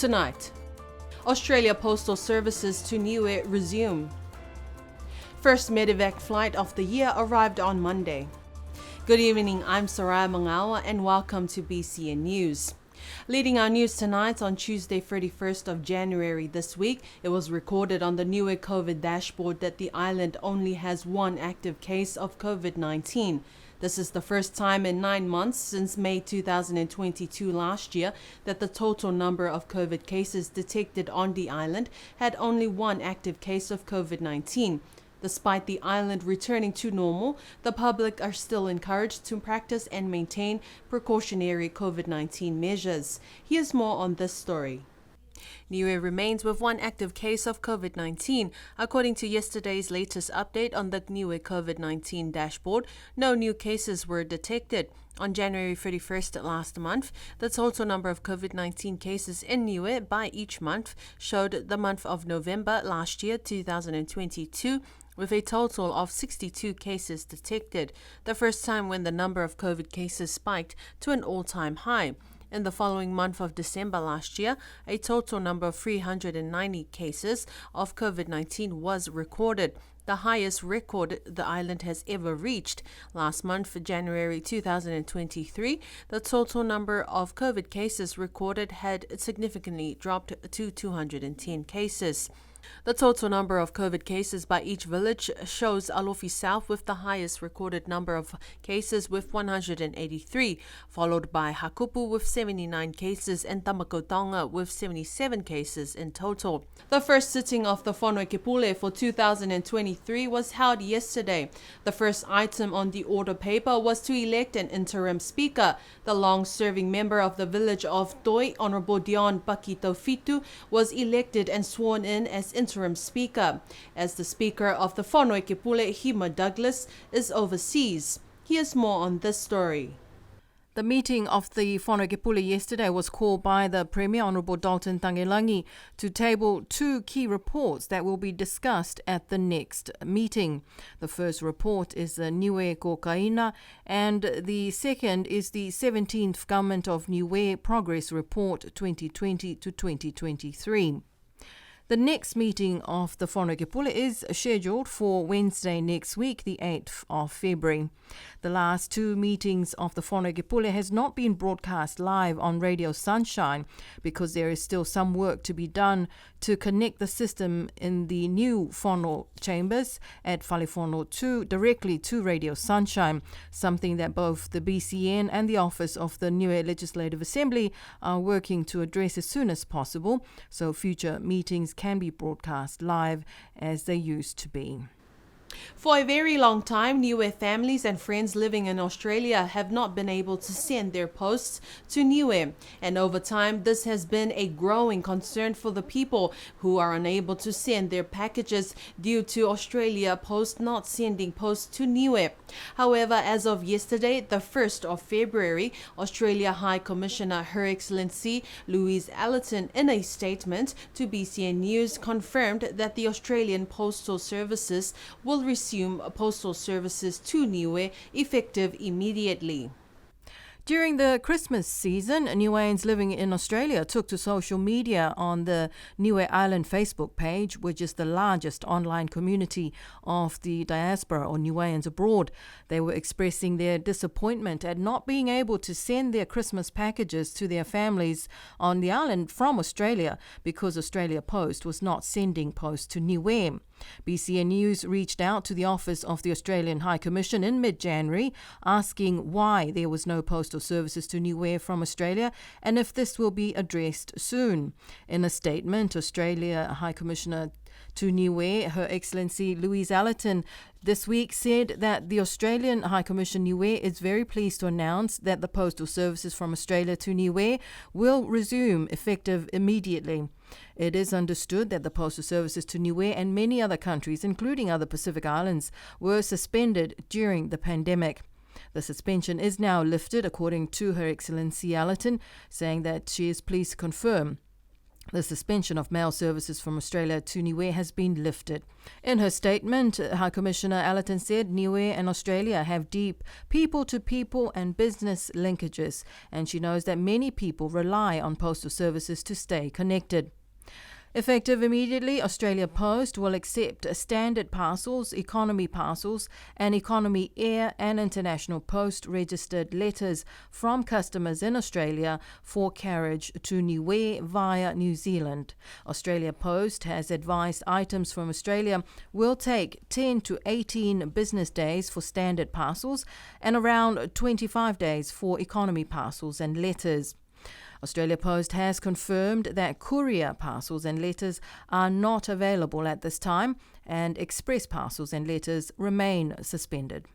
Tonight, Australia Postal Services to Niue resume. First Medevac flight of the year arrived on Monday. Good evening, I'm Saraya Mangawa and welcome to BCN News. Leading our news tonight on Tuesday 31st of January this week, it was recorded on the Niue COVID dashboard that the island only has one active case of COVID-19. This is the first time in 9 months since May 2022 last year that the total number of COVID cases detected on the island had only one active case of COVID-19. Despite the island returning to normal, the public are still encouraged to practice and maintain precautionary COVID-19 measures. Here's more on this story. Niue remains with one active case of COVID-19. According to yesterday's latest update on the Niue COVID-19 dashboard, no new cases were detected. On January 31st last month, the total number of COVID-19 cases in Niue by each month showed the month of November last year, 2022, with a total of 62 cases detected, the first time when the number of COVID cases spiked to an all-time high. In the following month of December last year, a total number of 390 cases of COVID-19 was recorded, the highest record the island has ever reached. Last month, for January 2023, the total number of COVID cases recorded had significantly dropped to 210 cases. The total number of COVID cases by each village shows Alofi South with the highest recorded number of cases with 183, followed by Hakupu with 79 cases and Tamakotonga with 77 cases in total. The first sitting of the Whanokepule for 2023 was held yesterday. The first item on the order paper was to elect an interim speaker. The long-serving member of the village of Toi, Honourable Dion Pakitofitu, was elected and sworn in as interim speaker. As the speaker of the Whanokepule, Hima Douglas, is overseas. Here's more on this story. The meeting of the Whanokepule yesterday was called by the Premier, Honourable Dalton Tagelangi, to table two key reports that will be discussed at the next meeting. The first report is the Niue Kokaina, and the second is the 17th Government of Niue Progress Report 2020 to 2023. The next meeting of the Whanokepule is scheduled for Wednesday next week, the 8th of February. The last two meetings of the Whanokepule has not been broadcast live on Radio Sunshine because there is still some work to be done to connect the system in the new whānau chambers at Whalewhānau 2 directly to Radio Sunshine, something that both the BCN and the Office of the Niue Legislative Assembly are working to address as soon as possible, so future meetings can be broadcast live as they used to be. For a very long time, Niue families and friends living in Australia have not been able to send their posts to Niue, and over time this has been a growing concern for the people who are unable to send their packages due to Australia Post not sending posts to Niue. However, as of yesterday, the 1st of February, Australia High Commissioner Her Excellency Louise Allerton, in a statement to BCN News, confirmed that the Australian Postal Services will resume postal services to Niue effective immediately. During the Christmas season, Niueans living in Australia took to social media on the Niue Island Facebook page, which is the largest online community of the diaspora or Niueans abroad. They were expressing their disappointment at not being able to send their Christmas packages to their families on the island from Australia because Australia Post was not sending posts to Niue. BCN News reached out to the Office of the Australian High Commission in mid-January, asking why there was no postal services to Niue from Australia and if this will be addressed soon. In a statement, Australia High Commissioner to Niue, Her Excellency Louise Allerton, this week said that the Australian High Commission Niue is very pleased to announce that the postal services from Australia to Niue will resume effective immediately. It is understood that the postal services to Niue and many other countries, including other Pacific islands, were suspended during the pandemic. The suspension is now lifted, according to Her Excellency Allerton, saying that she is pleased to confirm The suspension of mail services from Australia to Niue has been lifted. In her statement, High Commissioner Allerton said Niue and Australia have deep people-to-people and business linkages, and she knows that many people rely on postal services to stay connected. Effective immediately, Australia Post will accept standard parcels, economy parcels, and economy air and international post registered letters from customers in Australia for carriage to Niue via New Zealand. Australia Post has advised items from Australia will take 10 to 18 business days for standard parcels and around 25 days for economy parcels and letters. Australia Post has confirmed that courier parcels and letters are not available at this time, and express parcels and letters remain suspended.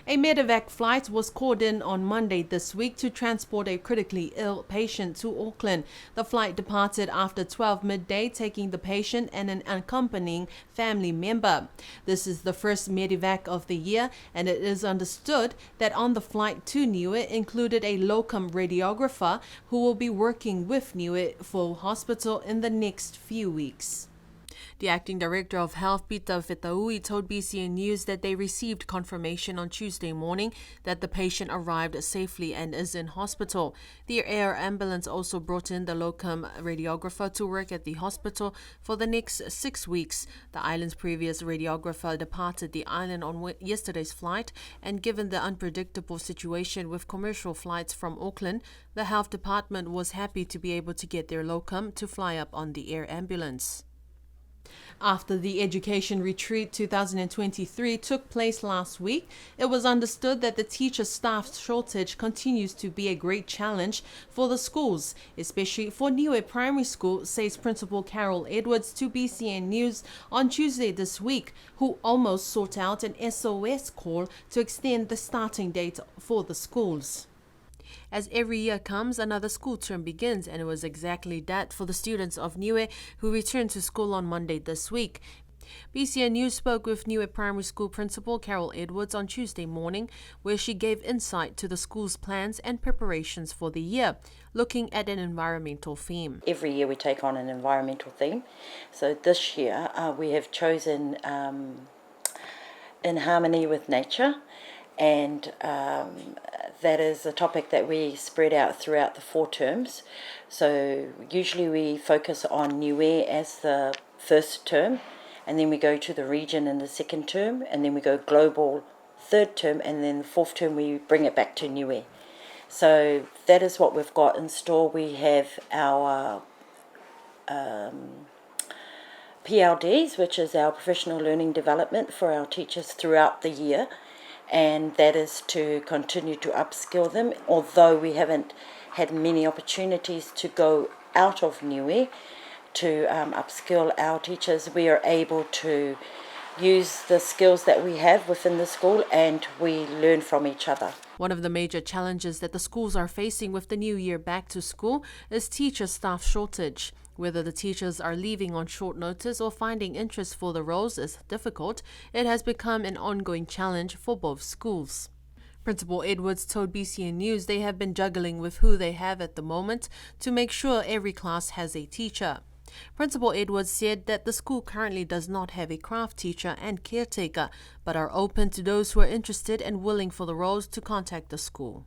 A medevac flight was called in on Monday this week to transport a critically ill patient to Auckland. The flight departed after 12 midday, taking the patient and an accompanying family member. This is the first medevac of the year, and it is understood that on the flight to Niue included a locum radiographer who will be working with Niue Full Hospital in the next few weeks. The acting director of health, Peter Fetaui, told BCN News that they received confirmation on Tuesday morning that the patient arrived safely and is in hospital. The air ambulance also brought in the locum radiographer to work at the hospital for the next 6 weeks. The island's previous radiographer departed the island on yesterday's flight, and given the unpredictable situation with commercial flights from Auckland, the health department was happy to be able to get their locum to fly up on the air ambulance. After the Education Retreat 2023 took place last week, it was understood that the teacher staff shortage continues to be a great challenge for the schools, especially for Niue Primary School, says Principal Carol Edwards to BCN News on Tuesday this week, who almost sought out an SOS call to extend the starting date for the schools. As every year comes, another school term begins, and it was exactly that for the students of Niue who returned to school on Monday this week. BCN News spoke with Niue Primary School Principal Carol Edwards on Tuesday morning, where she gave insight to the school's plans and preparations for the year, looking at an environmental theme. Every year we take on an environmental theme. So this year we have chosen In Harmony with Nature, and that is a topic that we spread out throughout the 4 terms. So usually we focus on Niue as the first term, and then we go to the region in the second term, and then we go global third term, and then the 4th term we bring it back to Niue. So that is what we've got in store. We have our PLDs, which is our professional learning development for our teachers throughout the year, and that is to continue to upskill them. Although we haven't had many opportunities to go out of Niue to upskill our teachers, we are able to use the skills that we have within the school, and we learn from each other. One of the major challenges that the schools are facing with the new year back to school is teacher staff shortage. Whether the teachers are leaving on short notice or finding interest for the roles is difficult, it has become an ongoing challenge for both schools. Principal Edwards told BCN News they have been juggling with who they have at the moment to make sure every class has a teacher. Principal Edwards said that the school currently does not have a craft teacher and caretaker, but are open to those who are interested and willing for the roles to contact the school.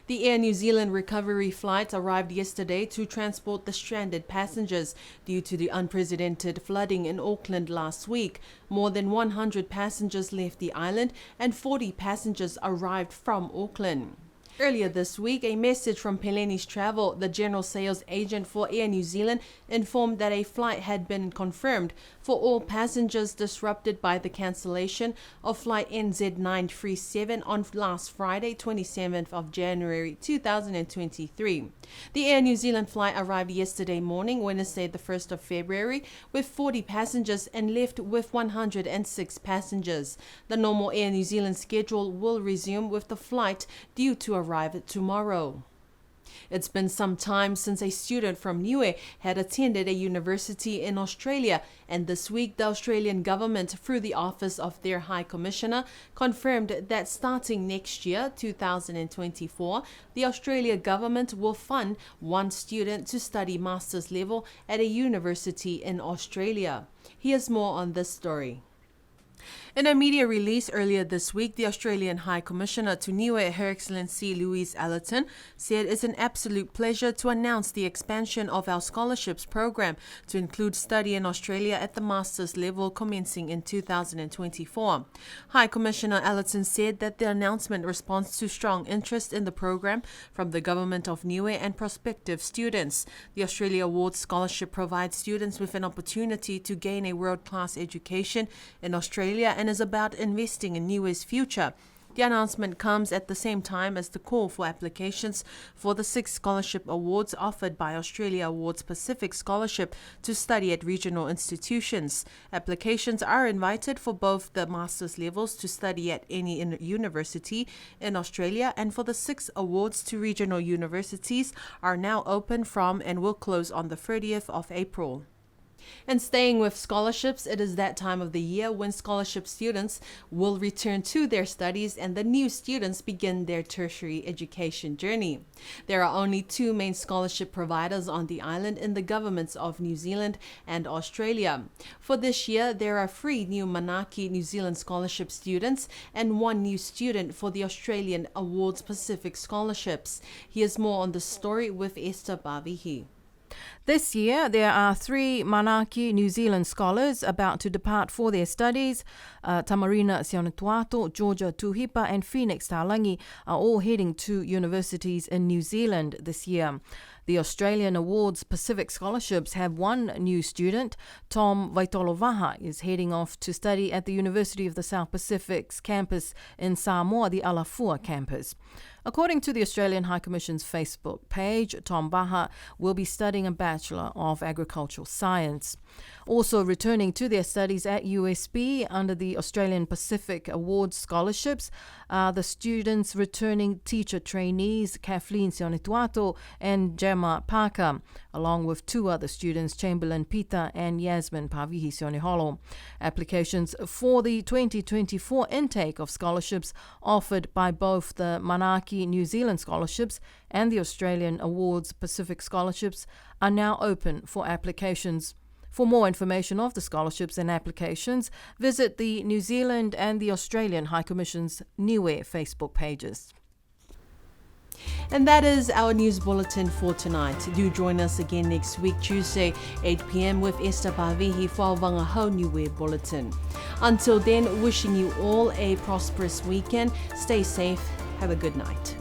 The Air New Zealand recovery flight arrived yesterday to transport the stranded passengers due to the unprecedented flooding in Auckland last week. More than 100 passengers left the island and 40 passengers arrived from Auckland. Earlier this week, a message from Pelenis Travel, the general sales agent for Air New Zealand, informed that a flight had been confirmed for all passengers disrupted by the cancellation of flight NZ937 on last Friday, 27th of January 2023. The Air New Zealand flight arrived yesterday morning, Wednesday the 1st of February, with 40 passengers and left with 106 passengers. The normal Air New Zealand schedule will resume with the flight due to arrive tomorrow. It's been some time since a student from Niue had attended a university in Australia, and this week the Australian government, through the Office of their High Commissioner, confirmed that starting next year, 2024, the Australia government will fund one student to study master's level at a university in Australia. Here's more on this story. In a media release earlier this week, the Australian High Commissioner to Niue, Her Excellency Louise Allerton, said it's an absolute pleasure to announce the expansion of our scholarships program to include study in Australia at the master's level commencing in 2024. High Commissioner Allerton said that the announcement responds to strong interest in the program from the government of Niue and prospective students. The Australia Awards Scholarship provides students with an opportunity to gain a world-class education in Australia and is about investing in Niue's future. The announcement comes at the same time as the call for applications for the 6 scholarship awards offered by Australia Awards Pacific Scholarship to study at regional institutions. Applications are invited for both the master's levels to study at any university in Australia, and for the 6 awards to regional universities are now open from and will close on the 30th of April. And staying with scholarships, it is that time of the year when scholarship students will return to their studies and the new students begin their tertiary education journey. There are only 2 main scholarship providers on the island in the governments of New Zealand and Australia. For this year, there are 3 new Manaki New Zealand scholarship students and 1 new student for the Australian Awards Pacific Scholarships. Here's more on the story with Esther Bavihi. This year, there are 3 Manaki New Zealand scholars about to depart for their studies. Tamarina Sionatuato, Georgia Tuhipa and Phoenix Talangi are all heading to universities in New Zealand this year. The Australian Awards Pacific Scholarships have 1 new student. Tom Vaitolovaha is heading off to study at the University of the South Pacific's campus in Samoa, the Alafua campus. According to the Australian High Commission's Facebook page, Tom Baha will be studying a Bachelor of Agricultural Science. Also returning to their studies at USB under the Australian Pacific Awards Scholarships are the students returning teacher trainees Kathleen Sionituato and Gemma Parker, along with 2 other students, Chamberlain Pita and Yasmin Pavihi Sioniholo. Applications for the 2024 intake of scholarships offered by both the Manaki New Zealand Scholarships and the Australian Awards Pacific Scholarships are now open for applications. For more information of the scholarships and applications, visit the New Zealand and the Australian High Commission's Niue Facebook pages. And that is our news bulletin for tonight. Do join us again next week, Tuesday, 8 p.m. with Esther Pavihi for our Wangahau Niue Bulletin. Until then, wishing you all a prosperous weekend. Stay safe. Have a good night.